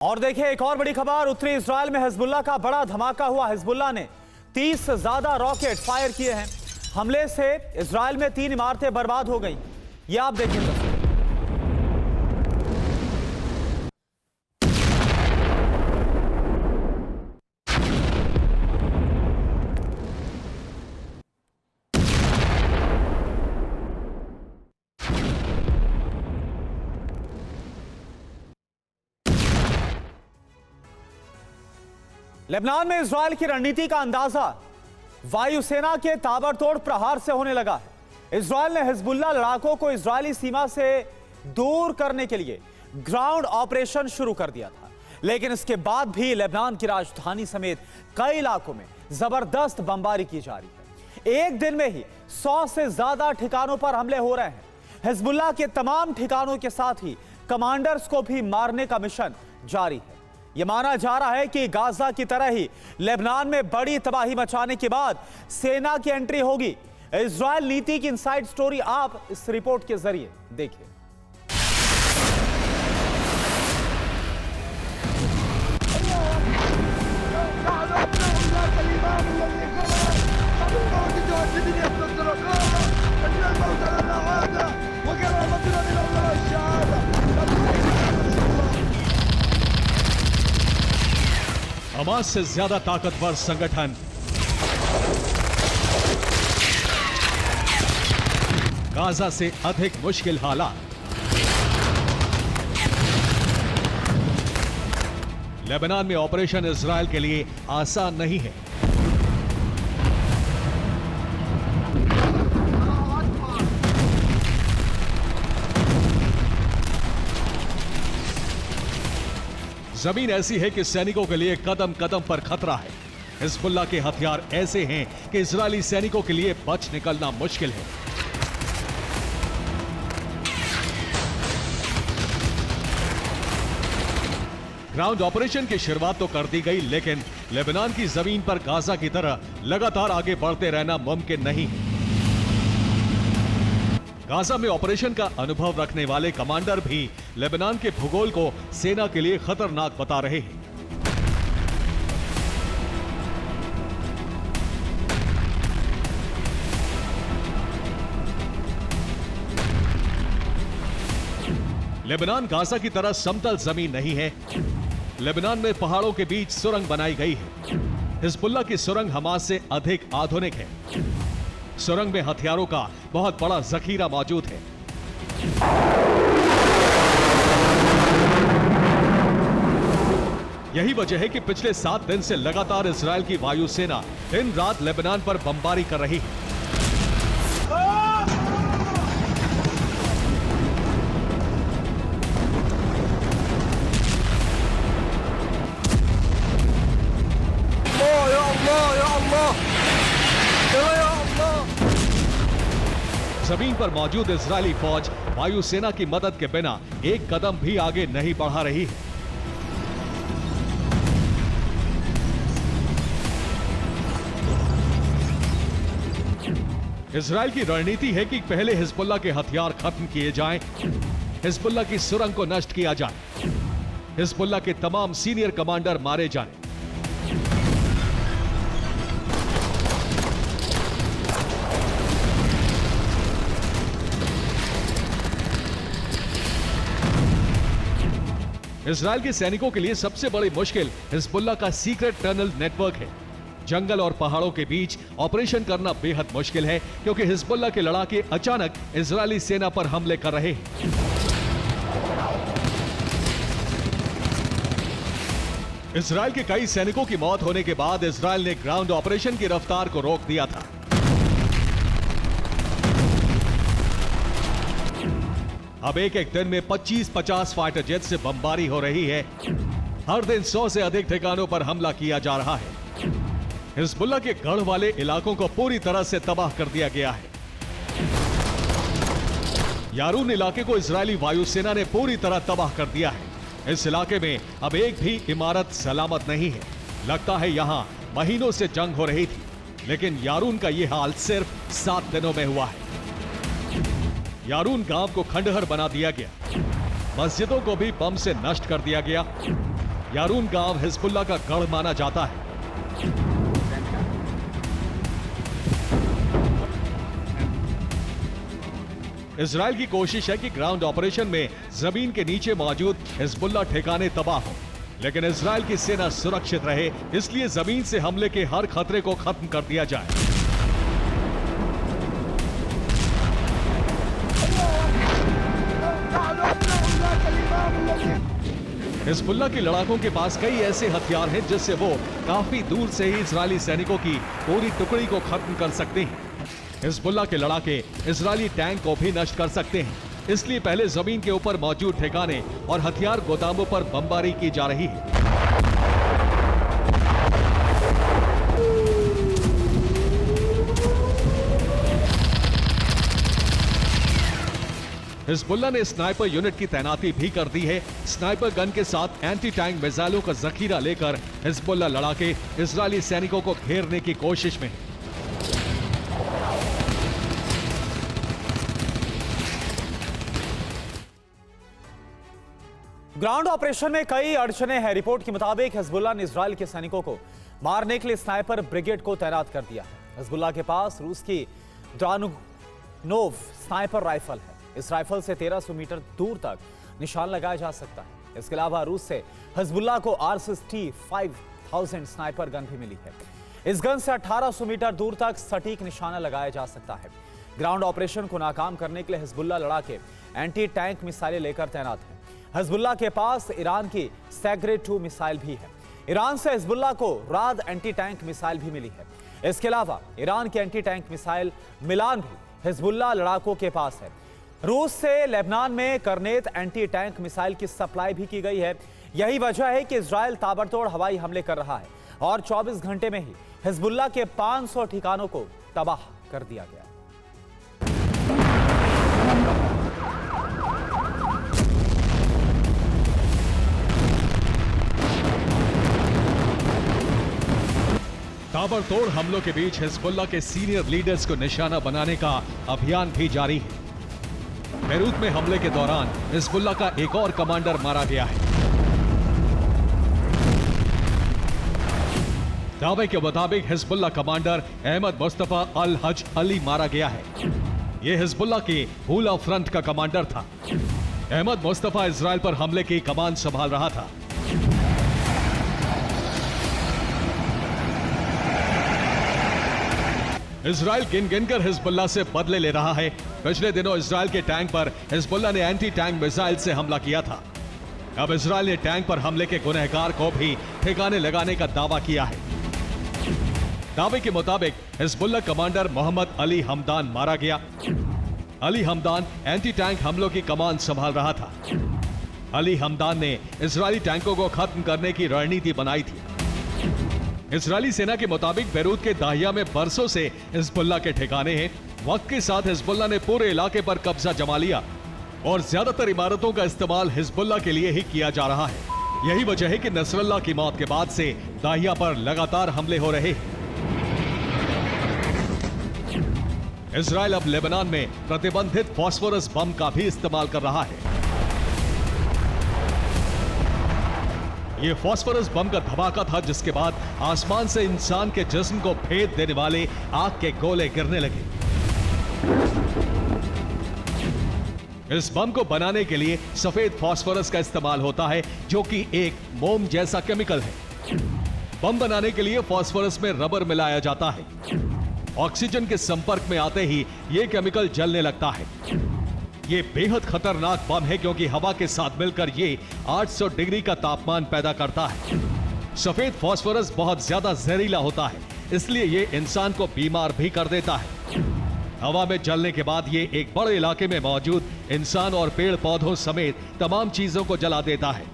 और देखिए एक और बड़ी खबर, उत्तरी इजराइल में हिजबुल्लाह का बड़ा धमाका हुआ। हिजबुल्लाह ने 30 से ज्यादा रॉकेट फायर किए हैं। हमले से इजराइल में 3 इमारतें बर्बाद हो गई। ये आप देखिए। लेबनान में इजराइल की रणनीति का अंदाजा वायुसेना के ताबड़तोड़ प्रहार से होने लगा है। इजराइल ने हिजबुल्लाह लड़ाकों को इजरायली सीमा से दूर करने के लिए ग्राउंड ऑपरेशन शुरू कर दिया था, लेकिन इसके बाद भी लेबनान की राजधानी समेत कई इलाकों में जबरदस्त बमबारी की जा रही है। एक दिन में ही 100 से ज्यादा ठिकानों पर हमले हो रहे हैं। हिजबुल्लाह के तमाम ठिकानों के साथ ही कमांडर्स को भी मारने का मिशन जारी है। यह माना जा रहा है कि गाजा की तरह ही लेबनान में बड़ी तबाही मचाने के बाद सेना की एंट्री होगी। इजराइल नीति की इनसाइड स्टोरी आप इस रिपोर्ट के जरिए देखिए। हमास से ज्यादा ताकतवर संगठन, गाजा से अधिक मुश्किल हालात। लेबनान में ऑपरेशन इजराइल के लिए आसान नहीं है। जमीन ऐसी है कि सैनिकों के लिए कदम कदम पर खतरा है। हिजबुल्लाह के हथियार ऐसे हैं कि इजरायली सैनिकों के लिए बच निकलना मुश्किल है। ग्राउंड ऑपरेशन की शुरुआत तो कर दी गई, लेकिन लेबनान की जमीन पर गाजा की तरह लगातार आगे बढ़ते रहना मुमकिन नहीं है। गाजा में ऑपरेशन का अनुभव रखने वाले कमांडर भी लेबनान के भूगोल को सेना के लिए खतरनाक बता रहे हैं। लेबनान गाजा की तरह समतल जमीन नहीं है। लेबनान में पहाड़ों के बीच सुरंग बनाई गई है। हिजबुल्लाह की सुरंग हमास से अधिक आधुनिक है। सुरंग में हथियारों का बहुत बड़ा जखीरा मौजूद है। यही वजह है कि पिछले 7 दिन से लगातार इजराइल की वायुसेना दिन रात लेबनान पर बमबारी कर रही है। जमीन पर मौजूद इजरायली फौज वायुसेना की मदद के बिना एक कदम भी आगे नहीं बढ़ा रही है। इजरायल की रणनीति है कि पहले हिजबुल्लाह के हथियार खत्म किए जाएं, हिजबुल्लाह की सुरंग को नष्ट किया जाए, हिजबुल्लाह के तमाम सीनियर कमांडर मारे जाएं। इजरायल के सैनिकों के लिए सबसे बड़ी मुश्किल हिजबुल्लाह का सीक्रेट टनल नेटवर्क है। जंगल और पहाड़ों के बीच ऑपरेशन करना बेहद मुश्किल है, क्योंकि हिजबुल्लाह के लड़ाके अचानक इजरायली सेना पर हमले कर रहे हैं। इजरायल के कई सैनिकों की मौत होने के बाद इजरायल ने ग्राउंड ऑपरेशन की रफ्तार को रोक दिया था। अब एक एक दिन में 25-50 फाइटर जेट से बमबारी हो रही है। हर दिन 100 से अधिक ठिकानों पर हमला किया जा रहा है। हिजबुल्लाह के गढ़ वाले इलाकों को पूरी तरह से तबाह कर दिया गया है। यारून इलाके को इजरायली वायुसेना ने पूरी तरह तबाह कर दिया है। इस इलाके में अब एक भी इमारत सलामत नहीं है। लगता है यहां महीनों से जंग हो रही थी, लेकिन यारून का यह हाल सिर्फ 7 दिनों में हुआ है। यारून गांव को खंडहर बना दिया गया, मस्जिदों को भी बम से नष्ट कर दिया गया। यारून गांव हिजबुल्लाह का गढ़ माना जाता है। इजराइल की कोशिश है कि ग्राउंड ऑपरेशन में जमीन के नीचे मौजूद हिजबुल्लाह ठिकाने तबाह हो, लेकिन इजराइल की सेना सुरक्षित रहे, इसलिए जमीन से हमले के हर खतरे को खत्म कर दिया जाए। हिजबुल्लाह के लड़ाकों के पास कई ऐसे हथियार हैं जिससे वो काफी दूर से ही इजरायली सैनिकों की पूरी टुकड़ी को खत्म कर सकते हैं। हिजबुल्लाह के लड़ाके इजरायली टैंक को भी नष्ट कर सकते हैं, इसलिए पहले जमीन के ऊपर मौजूद ठिकाने और हथियार गोदामों पर बमबारी की जा रही है। हिजबुल्लाह ने स्नाइपर यूनिट की तैनाती भी कर दी है। स्नाइपर गन के साथ एंटी टैंक मिसाइलों का जखीरा लेकर हिजबुल्लाह लड़ाके इजरायली सैनिकों को घेरने की कोशिश में है। ग्राउंड ऑपरेशन में कई अड़चने हैं। रिपोर्ट के मुताबिक हिजबुल्लाह ने इजराइल के सैनिकों को मारने के लिए स्नाइपर ब्रिगेड को तैनात कर दिया है। हिजबुल्लाह के पास रूस की ड्रानुनोव स्नाइपर राइफल है। इस राइफल से 1300 मीटर दूर तक निशान लगाया जा सकता है। इसके अलावा रूस से हिजबुल्लाह को RCST 5000 स्नाइपर गन भी मिली है। इस गन से 1800 मीटर दूर तक सटीक निशाना लगाया जा सकता है। ग्राउंड ऑपरेशन को नाकाम करने के लिए हिजबुल्लाह लड़ाके एंटी टैंक मिसाइलें लेकर तैनात है। हिजबुल्लाह के पास ईरान की सैग्रेड 2 मिसाइल भी है। ईरान से हिजबुल्लाह को राद एंटी टैंक मिसाइल भी मिली है। इसके अलावा ईरान की एंटी टैंक मिसाइल मिलान भी हिजबुल्लाह लड़ाकों के पास है। रूस से लेबनान में करनेत एंटी टैंक मिसाइल की सप्लाई भी की गई है। यही वजह है कि इजराइल ताबड़तोड़ हवाई हमले कर रहा है और 24 घंटे में ही हिजबुल्लाह के 500 ठिकानों को तबाह कर दिया गया। ताबड़तोड़ हमलों के बीच हिजबुल्लाह के सीनियर लीडर्स को निशाना बनाने का अभियान भी जारी है। बेरूत में हमले के दौरान हिजबुल्लाह का एक और कमांडर मारा गया है। दावे के मुताबिक हिजबुल्लाह कमांडर अहमद मुस्तफा अल हज अली मारा गया है। यह हिजबुल्लाह के हुला फ्रंट का कमांडर था। अहमद मुस्तफा इजराइल पर हमले की कमान संभाल रहा था। इजराइल गिन गिनकर हिजबुल्लाह से बदले ले रहा है। पिछले दिनों इजराइल के टैंक पर हिजबुल्लाह ने एंटी टैंक मिसाइल से हमला किया था। अब इजराइल ने टैंक पर हमले के गुनहगार को भी ठिकाने लगाने का दावा किया है। दावे के मुताबिक Hezbollah commander Mohammed Ali Hamdan मारा गया। अली हमदान एंटी टैंक हमलों की कमान संभाल रहा था। अली हमदान ने इजरायली टैंकों को खत्म करने की रणनीति बनाई थी। इजरायली सेना के मुताबिक बेरूत के दाहिया में बरसों से हिजबुल्लाह के ठिकाने हैं। वक्त के साथ हिजबुल्लाह ने पूरे इलाके पर कब्जा जमा लिया और ज्यादातर इमारतों का इस्तेमाल हिजबुल्लाह के लिए ही किया जा रहा है। यही वजह है कि नसरल्लाह की मौत के बाद से दाहिया पर लगातार हमले हो रहे हैं। इजराइल अब लेबनान में प्रतिबंधित फास्फोरस बम का भी इस्तेमाल कर रहा है। यह फास्फोरस बम का धमाका था जिसके बाद आसमान से इंसान के जिस्म को भेद देने वाले आग के गोले गिरने लगे। इस बम को बनाने के लिए सफेद फास्फोरस का इस्तेमाल होता है जो कि एक मोम जैसा केमिकल है। बम बनाने के लिए फास्फोरस में रबर मिलाया जाता है। ऑक्सीजन के संपर्क में आते ही यह केमिकल जलने लगता है। ये बेहद खतरनाक बम है क्योंकि हवा के साथ मिलकर ये 800 डिग्री का तापमान पैदा करता है। सफेद फास्फोरस बहुत ज्यादा जहरीला होता है, इसलिए ये इंसान को बीमार भी कर देता है। हवा में जलने के बाद ये एक बड़े इलाके में मौजूद इंसान और पेड़ पौधों समेत तमाम चीजों को जला देता है।